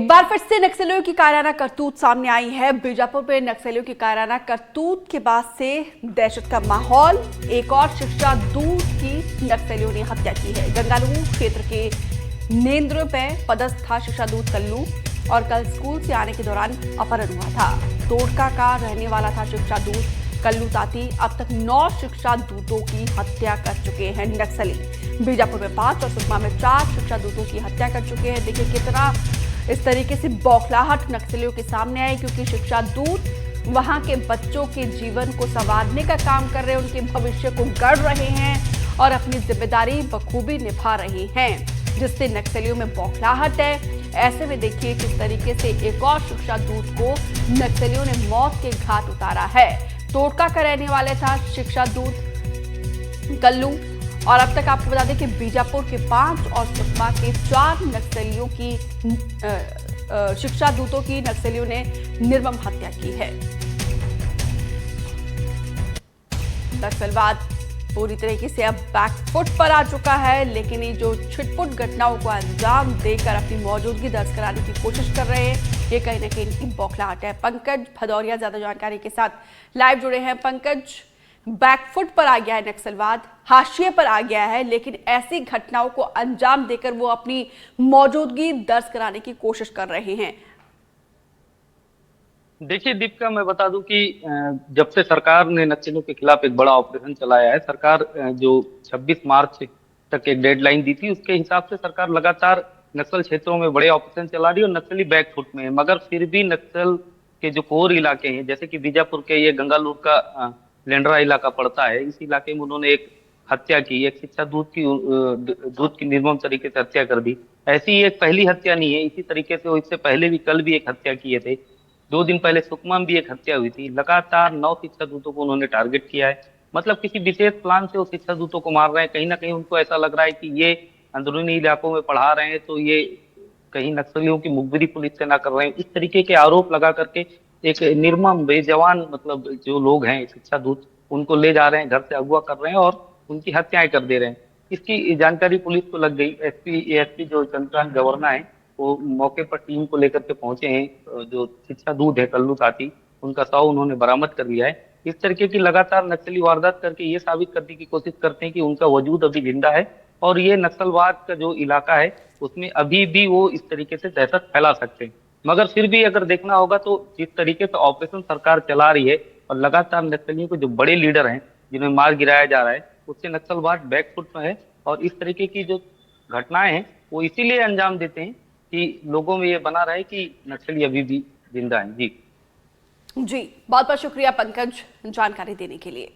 एक बार फिर से नक्सलियों की कायराना करतूत सामने आई है। बीजापुर में नक्सलियों की कायराना करतूत के बाद से दहशत का माहौल। एक और शिक्षा दूत की नक्सलियों ने हत्या की है। गंगालूर क्षेत्र के नेंद्र में पदस्थ था शिक्षा दूत कल्लू और कल स्कूल से आने के दौरान अपहरण हुआ था। तोड़का का रहने वाला था शिक्षा दूत कल्लू ताती। अब तक 9 शिक्षा दूतों की हत्या कर चुके हैं नक्सली। बीजापुर में 5 और सुकमा में 4 शिक्षा दूतों की हत्या कर चुके हैं। देखिए कितना इस तरीके से बौखलाहट नक्सलियों के सामने आई, क्योंकि शिक्षा दूत वहां के बच्चों के जीवन को संवारने का काम कर रहे हैं, उनके भविष्य को गढ़ रहे हैं और अपनी जिम्मेदारी बखूबी निभा रहे हैं, जिससे नक्सलियों में बौखलाहट है। ऐसे में देखिए किस तरीके से एक और शिक्षा दूत को नक्सलियों ने मौत के घाट उतारा है। तोड़का का रहने वाले था शिक्षा दूत कल्लू और अब तक आपको बता दें कि बीजापुर के 5 और सुकमा के 4 नक्सलियों की शिक्षा दूतों की नक्सलियों ने निर्मम हत्या की है। नक्सलवाद पूरी तरीके से अब बैकफुट पर आ चुका है, लेकिन ये जो छिटपुट घटनाओं को अंजाम देकर अपनी मौजूदगी दर्ज कराने की कोशिश कर रहे हैं, ये कहीं ना कहीं इनकी बौखलाहट है। पंकज भदौरिया ज्यादा जानकारी के साथ लाइव जुड़े हैं। पंकज, बैकफुट पर आ गया है नक्सलवाद, हाशिए पर आ गया है, लेकिन ऐसी घटनाओं को अंजाम देकर वो अपनी मौजूदगी दर्ज कराने की कोशिश कर रहे हैं। देखिए दीपिका, मैं बता दूं कि जब से सरकार ने नक्सलियों के खिलाफ एक बड़ा ऑपरेशन चलाया है, सरकार जो 26 मार्च तक एक डेडलाइन दी थी, उसके हिसाब से सरकार लगातार नक्सल क्षेत्रों में बड़े ऑपरेशन चला रही है और नक्सली बैकफुट में है। मगर फिर भी नक्सल के जो कोर इलाके हैं, जैसे कि बीजापुर के ये गंगालूर का लेंडरा इलाका पड़ता है, इस इलाके में उन्होंने एक हत्या की, एक शिक्षा दूत की निर्मम तरीके से हत्या कर दी। ऐसी एक पहली हत्या नहीं है, इसी तरीके से वो इससे पहले भी कल भी एक हत्या किए थे। 2 दिन पहले सुकमा में भी एक हत्या हुई थी। लगातार 9 शिक्षा दूतों को उन्होंने टारगेट किया है। मतलब किसी विशेष प्लान से वो शिक्षा दूतों को मार रहे हैं। कहीं ना कहीं उनको ऐसा लग रहा है कि ये अंदरूनी इलाकों में पढ़ा रहे हैं, तो ये कहीं नक्सलियों की मुखबिरी पुलिस से ना कर रहे हैं। इस तरीके के आरोप लगा करके एक निर्मम बेजवान, मतलब जो लोग हैं शिक्षा दूत, उनको ले जा रहे हैं, घर से अगवा कर रहे हैं और उनकी हत्याएं कर दे रहे हैं। इसकी जानकारी पुलिस को लग गई। एएसपी जो चंद्रकांत गवर्ना है, वो मौके पर टीम को लेकर के पहुंचे हैं। जो शिक्षा दूत है कल्लू ताती, उनका शव उन्होंने बरामद कर लिया है। इस तरीके की लगातार नक्सली वारदात करके ये साबित करने की कोशिश करते हैं कि उनका वजूद अभी जिंदा है और ये नक्सलवाद का जो इलाका है उसमें अभी भी वो इस तरीके से दहशत फैला सकते हैं। मगर फिर भी अगर देखना होगा तो जिस तरीके से ऑपरेशन सरकार चला रही है और लगातार नक्सलियों के जो बड़े लीडर हैं जिन्हें मार गिराया जा रहा है, उससे नक्सलवाद बैकफुट में है। और इस तरीके की जो घटनाएं हैं वो इसीलिए अंजाम देते हैं कि लोगों में ये बना रहे कि नक्सली अभी भी जिंदा हैं। जी बहुत बहुत शुक्रिया पंकज जानकारी देने के लिए।